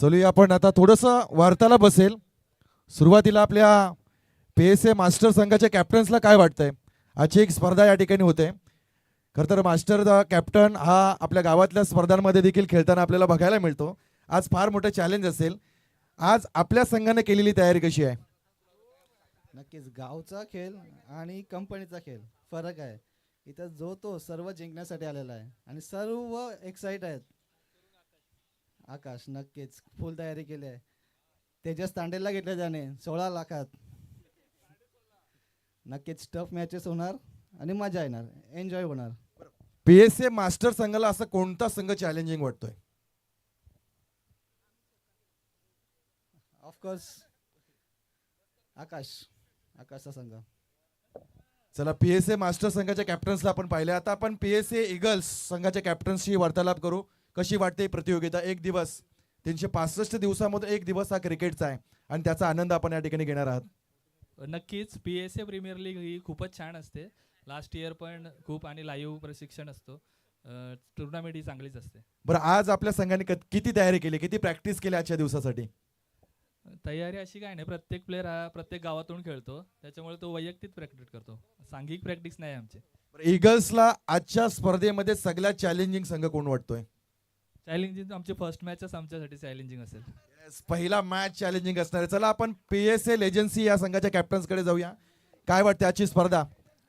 चलूया आपण आता थोडंसं वार्ताला बसेल. सुरुवातीला आपल्या PSA मास्टर संघाच्या कॅप्टन्सला काय वाटतंय? आजची एक स्पर्धा या ठिकाणी होते. खरं तर मास्टर कॅप्टन हा आपल्या गावातल्या स्पर्धांमध्ये देखील खेळताना आपल्याला बघायला मिळतो. आज फार मोठं चॅलेंज असेल. आज आपल्या संघाने केलेली तयारी कशी आहे? नक्कीच गावचा खेळ आणि कंपनीचा खेळ फरक आहे. इथं जो तो सर्व जिंकण्यासाठी आलेला आहे आणि सर्व एक्साइट आहेत. आकाश नक्कीच फुल तयारी केली आहे. तेजस तांडेलला घेतले त्याने 16 लाखात. नक्कीच टफ मॅचेस होणार आणि मजा येणार, एन्जॉय होणार. PSA मास्टर संघाला असा कोणता संघ चॅलेंजिंग वाटतोय? ऑफकोर्स आकाशचा संघ. चला PSA मास्टर संघाच्या कॅप्टन्सला आपण पाहिले. आता आपण PSA ईगल्स संघाच्या कॅप्टन्सशी वार्तालाप करू. कशी वाटते प्रतियोगिता? एक दिवस 365 दिवसामध्ये एक दिवस हा क्रिकेटचा आहे आणि त्याचा आनंद आपण या ठिकाणी घेणार आहात. नक्कीच PSA प्रीमियर लीग ही खूपच छान असते. लास्ट इयर पण खूप आणि लाईव्ह प्रशिक्षण असतो. टुर्नामेंट ही चांगलीच असते. बरं, आज आपल्या संघाने किती तयारी केली, किती प्रॅक्टिस केली आजच्या दिवसासाठी? तयारी अशी काय नाही, प्रत्येक प्लेअर हा प्रत्येक गावातून खेळतो, त्याच्यामुळे तो वैयक्तिक प्रॅक्टिस करतो. सांघिक प्रॅक्टिस नाही आमची. ईगल्सला आजच्या स्पर्धेमध्ये सगळ्यात चॅलेंजिंग संघ कोण वाटतोय? चॅलेंजिंग आमची फर्स्ट मॅचच आमच्यासाठी चॅलेंजिंग असेल. पहिला मॅच चॅलेंजिंग असणार आहे. चला आपण PSA लेजन्सी या संघाच्या कॅप्टन्सकडे जाऊया. काय वाटते आजची स्पर्धा?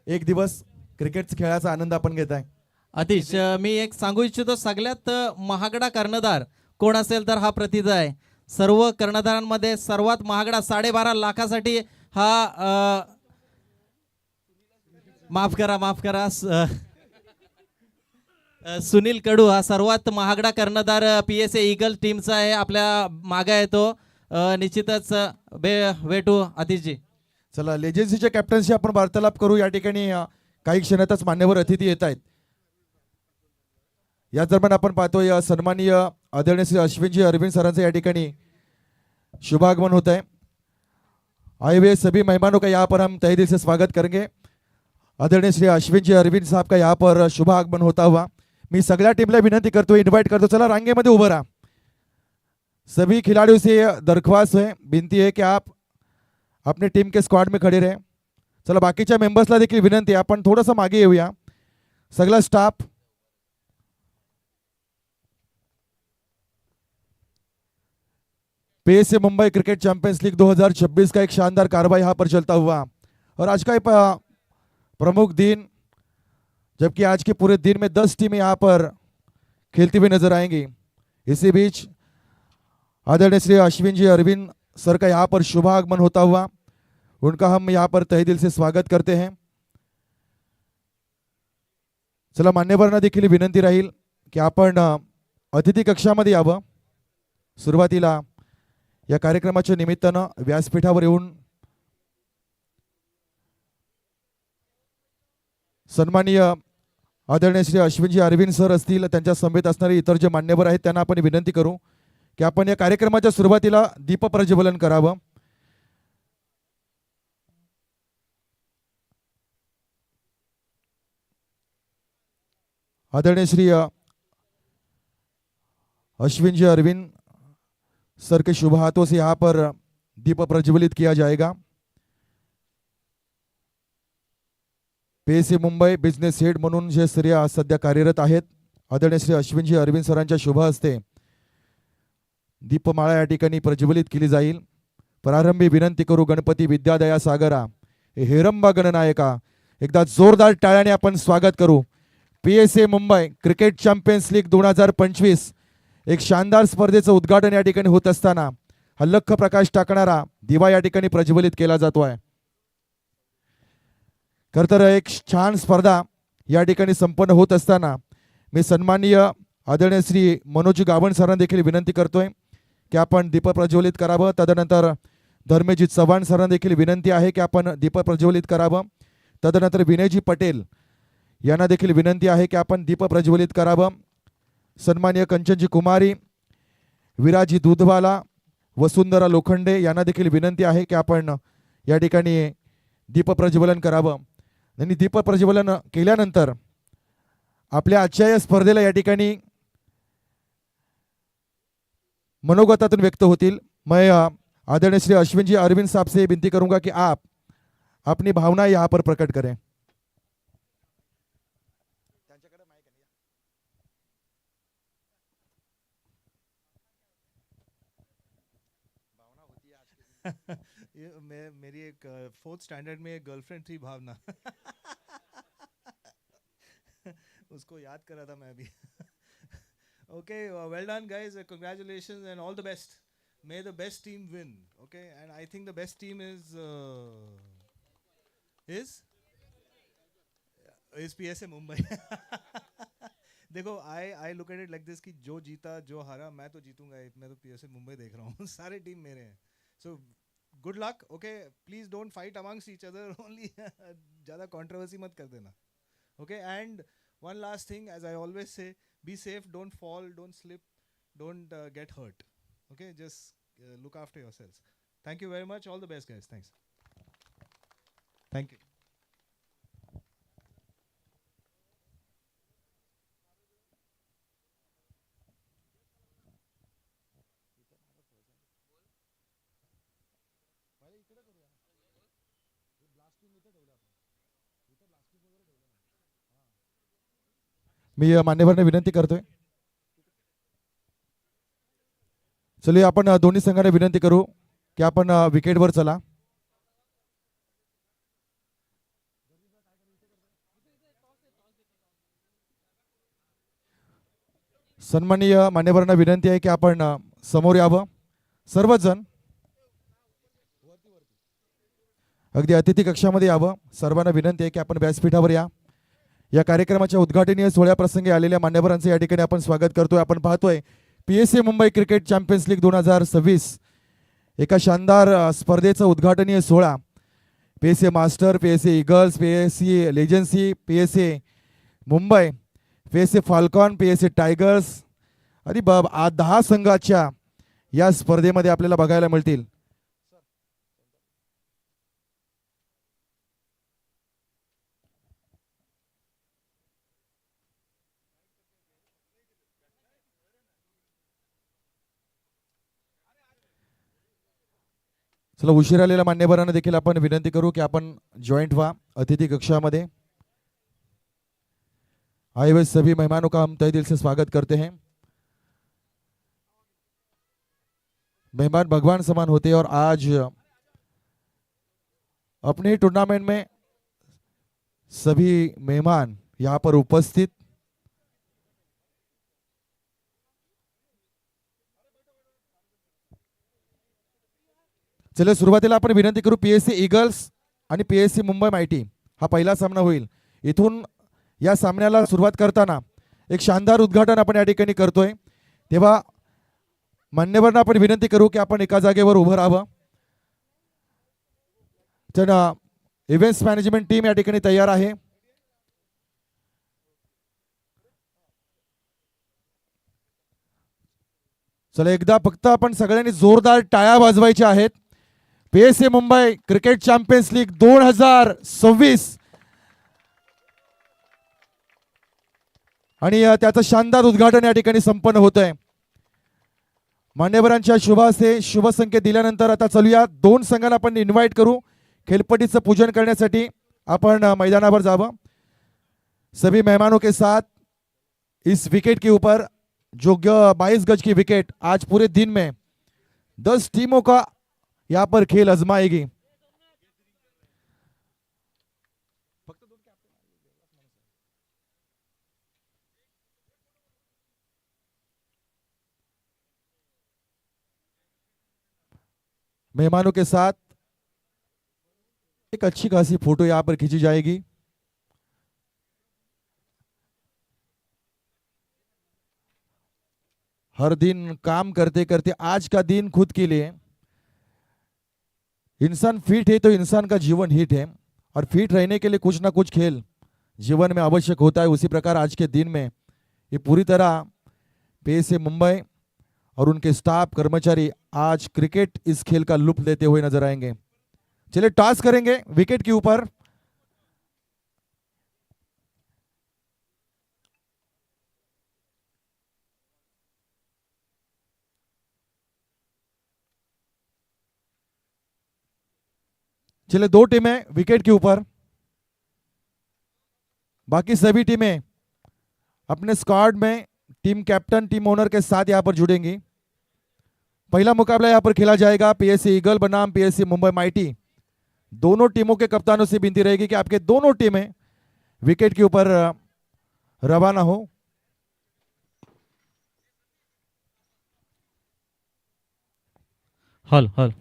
एक दिवस क्रिकेट खेळाचा आनंद आपण घेत आहे. अतिश मी एक सांगू इच्छितो, सगळ्यात महागडा कर्णधार कोण असेल तर हा प्रतिजा आहे. सर्व कर्णधारांमध्ये सर्वात महागडा 12.5 लाखासाठी हा माफ करा सुनील कडू हा सर्वात महागडा कर्णधार PSA ईगल टीमचा आहे. आपल्या मागे येतो निश्चितच भेटू आतिशजी. चला लेजन्सीच्या कॅप्टन्सी आपण वार्तालाप करू. या ठिकाणी काही क्षणातच मान्यवर अतिथी येत आहेत. या दरम्यान आपण पाहतोय सन्माननीय आदरणीय श्री अश्विनजी अरविंद सरांचं या ठिकाणी शुभागमन होता है. आए हुए सभी मेहमानों का यहाँ पर हम तहे दिल से स्वागत करेंगे. आदरणीय श्री अश्विनजी अरविंद साहब का यहाँ पर शुभ आगमन होता हुआ मी सगळ्या टीमला विनंती करतो, इन्वाइट करतो, चला रांगेमध्ये उभं राहा. सभी खिलाड़ियों से दरख्वास्त है, विनती है कि आप अपने टीम के स्क्वाड में खड़े रहे. चला बाकीच्या मेंबर्सला देखील विनंती आहे, आपण थोडंसं मागे येऊया. सगळा staff PSA Mumbai cricket champions league 2026 का एक शानदार कार्रवाई यहाँ पर चलता हुआ और आज का एक प्रमुख दिन, जबकि आज के पूरे दिन में 10 टीमें यहाँ पर खेलती हुई नजर आएंगी. इसी बीच आदरणीय श्री अश्विन जी अरविंद सर का यहाँ पर शुभ आगमन होता हुआ उनका हम यहाँ पर तहे दिल से स्वागत करते हैं. चला मान्यवरांना देखील विनंती राहील की आपण अतिथी कक्षामध्ये यावं. सुरुवातीला या कार्यक्रमाच्या निमित्तानं व्यासपीठावर येऊन सन्माननीय आदरणीय श्री अश्विनजी अरविंद सर असतील, त्यांच्या समेत असणारे इतर जे मान्यवर आहेत त्यांना आपण विनंती करू की आपण या कार्यक्रमाच्या सुरुवातीला दीप प्रज्वलन करावं. आदरणीय श्री अश्विनजी अरविंद सर के शुभ हाथों से यहाँ पर दीप प्रज्वलित किया जाएगा. PSA मुंबई बिझनेस हेड म्हणून जे श्रेय सध्या कार्यरत आहेत आदरणीय श्री अश्विनजी अरविंद सरांच्या शुभ हस्ते दीपमाळा या ठिकाणी प्रज्वलित केली जाईल. प्रारंभी विनंती करू गणपती विद्यादया सागरा हेरंबा गणनायका. एकदा जोरदार टाळ्याने आपण स्वागत करू. PSA Mumbai cricket champions league 2025 एक शानदार स्पर्धेचं उद्घाटन या ठिकाणी होत असताना हा लख प्रकाश टाकणारा दिवा या ठिकाणी प्रज्वलित केला जातो आहे. खरं तर एक छान स्पर्धा या ठिकाणी संपन्न होत असताना मी सन्माननीय आदरणीय श्री मनोज गावण सरांना देखील विनंती करतोय की आपण दीप प्रज्वलित करावं. तदनंतर धर्मेजी चव्हाण सरांना देखील विनंती आहे की आपण दीप प्रज्वलित करावं. तदनंतर विनयजी पटेल यांना देखील विनंती आहे की आपण दीप प्रज्वलित करावं. सन्माननीय कंचनजी कुमारी, विराजी दूधवाला, वसुंधरा लोखंडे यांना देखील विनंती आहे की आपण या ठिकाणी दीप प्रज्वलन करावं. आणि दीप प्रज्वलन केल्यानंतर आपल्या आजच्या या स्पर्धेला या ठिकाणी मनोगतातून व्यक्त होतील. मैं आदरणीय श्री अश्विन जी अरविंद साहब से विनती करूंगा कि आप अपनी भावना यहाँ पर प्रकट करें. ये मैं मेरी एक 4th स्टैंडर्ड में एक गर्लफ्रेंड थी भावना. उसको याद कर रहा था मैं अभी. Okay, well done guys. Congratulations and all the best. May the best team win. Okay, and I think the best team is PSA Mumbai. देखो I look at it like this कि जो जीता जो हारा मैं तो जीतूंगा. मैं तो PSA मुंबई देख रहा हूँ. सारे टीम मेरे हैं. So good luck. Okay, please don't fight amongst each other. Only ज़्यादा controversy मत कर देना. Okay, and one last thing, as I always say, be safe, don't fall, don't slip, don't get hurt. Okay, just look after yourselves. Thank you very much. All the best, guys. Thanks. Thank you. मी मान्यवरांना विनंती करतोय. चलिए आपण दोन्ही संघांना विनंती करू की आपण विकेटवर चला. सन्माननीय मान्यवरांना विनंती आहे की आपण समोर यावं. सर्वच जण अगदी अतिथी कक्षामध्ये यावं. सर्वांना विनंती आहे की आपण व्यासपीठावर या. या कार्यक्रमाच्या उद्घाटनीय सोहळ्याप्रसंगी आलेल्या मान्यवरांचे या ठिकाणी आपण स्वागत करतोय. आपण पाहतोय PSA Mumbai cricket champions league 2026 एका शानदार स्पर्धेचा उद्घाटनीय सोहळा. PSA master, PSA eagles, PSA लेजन्सी, PSA Mumbai, PSA Falcon, PSA tigers आणि 10 संघाच्या या स्पर्धेमध्ये आपल्याला बघायला मिळतील. चला, उशीर आलेल्या मान्यवरांना देखील आपण विनंती करू की आपण जॉइंट व्हा अतिथि कक्षा में. आए हुए सभी मेहमानों का हम तहे दिल से स्वागत करते हैं. मेहमान भगवान समान होते हैं और आज अपने ही टूर्नामेंट में सभी मेहमान यहाँ पर उपस्थित. चले, सुरुवातीला आपण विनंती करू PSA ईगल्स आणि PSA मुंबई माइटी हा पहिला सामना होईल. इथून या सामन्याला सुरुवात करताना एक शानदार उद्घाटन आपण या ठिकाणी करतोय. तेव्हा मान्यवरांना आपण विनंती करू की आपण एका जागेवर उभं राहावं. तर इव्हेंट्स मॅनेजमेंट टीम या ठिकाणी तयार आहे. चला, एकदा फक्त आपण सगळ्यांनी जोरदार टाळ्या वाजवायच्या आहेत. PSA Mumbai cricket champions league 2026 आणि त्याचं शानदार उद्घाटन या ठिकाणी संपन्न होत आहे. मान्यवरांच्या शुभासे शुभ संकेत दिल्यानंतर आता चलूया. 2 संघांना आपण इन्व्हाइट करू खेलपट्टीचं पूजन करण्यासाठी. आपण मैदानावर जावं. सभी मेहमानों के साथ इस विकेट के ऊपर जो 22 गज की विकेट आज पूरे दिन में 10 टीमों का यहाँ पर खेल आजमाएगी. मेहमानों के साथ एक अच्छी खासी फोटो यहाँ पर खींची जाएगी. हर दिन काम करते करते आज का दिन खुद के लिए. इंसान फिट है तो इंसान का जीवन हिट है और फिट रहने के लिए कुछ ना कुछ खेल जीवन में आवश्यक होता है. उसी प्रकार आज के दिन में ये पूरी तरह PSA मुंबई और उनके स्टाफ कर्मचारी आज क्रिकेट इस खेल का लुत्फ लेते हुए नजर आएंगे. चलिए, टॉस करेंगे विकेट के ऊपर. चलिए 2 टीमें विकेट के ऊपर, बाकी सभी टीमें अपने स्क्वाड में टीम कैप्टन टीम ओनर के साथ यहां पर जुड़ेंगी। पहला मुकाबला यहां पर खेला जाएगा पीएसए ईगल बनाम पीएसए मुंबई माइटी। दोनों टीमों के कप्तानों से विनती रहेगी कि आपके दोनों टीमें विकेट के ऊपर रवाना हो। हल हल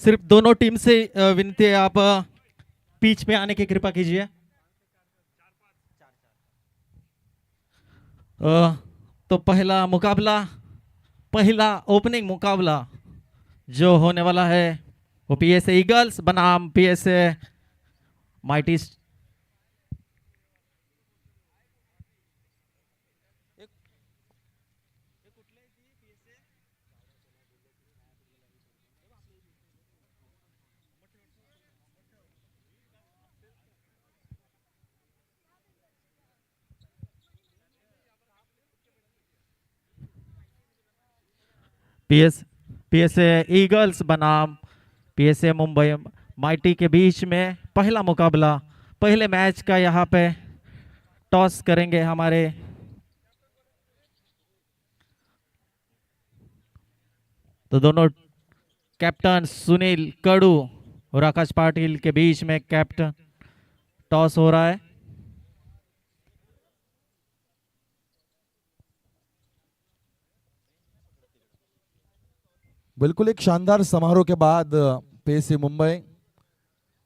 सिर्फ दोनों टीम से विनती है, आप पिच पे आने की कृपा कीजिए। तो पहला ओपनिंग मुकाबला जो होने वाला है वो पीएसए ईगल्स बनाम पीएसए माइटी। पीएसए ईगल्स बनाम पीएसए मुंबई माइटी के बीच में पहला मुकाबला, पहले मैच का यहाँ पे टॉस करेंगे हमारे तो दोनों कैप्टन सुनील कड़ू और आकाश पाटिल के बीच में कैप्टन टॉस हो रहा है। बिल्कुल एक शानदार समारोह के बाद पीएसए मुंबई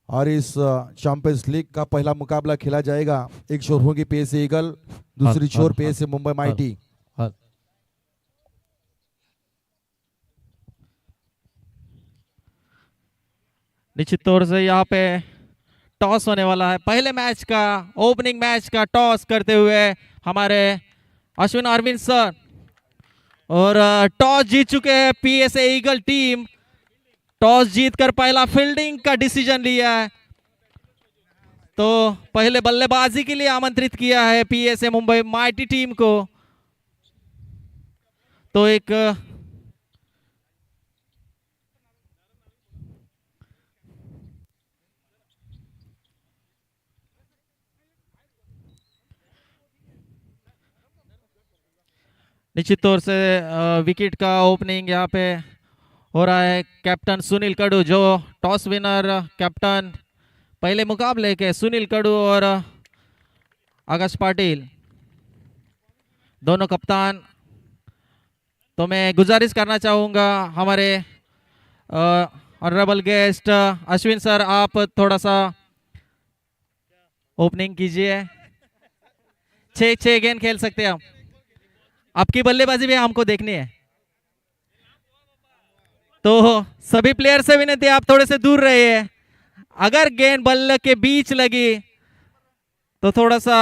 और इस चैंपियंस लीग का पहला मुकाबला खेला जाएगा। एक छोर होगी पीएसए ईगल, दूसरी छोर पीएसए मुंबई माइटी। निश्चित तौर से यहाँ पे टॉस होने वाला है। पहले मैच का ओपनिंग मैच का टॉस करते हुए हमारे अश्विन अरविंद सर, और टॉस जीत चुके हैं पीएसए ईगल टीम। टॉस जीतकर पहला फील्डिंग का डिसीजन लिया है, तो पहले बल्लेबाजी के लिए आमंत्रित किया है पीएसए मुंबई माइटी टीम को। तो एक निश्चित तौर से विकेट का ओपनिंग यहाँ पे हो रहा है। कैप्टन सुनील कड़ू जो टॉस विनर कैप्टन पहले मुकाबले के, सुनील कड़ू और आकाश पाटिल दोनों कप्तान। तो मैं गुजारिश करना चाहूँगा हमारे ऑनरेबल गेस्ट अश्विन सर, आप थोड़ा सा ओपनिंग कीजिए। 6 गेंद खेल सकते हैं आप। आपकी बल्लेबाजी भी हमको देखनी है, तो सभी प्लेयर से विनती है आप थोड़े से दूर रहिए। अगर गेंद बल्ले के बीच लगी तो थोड़ा सा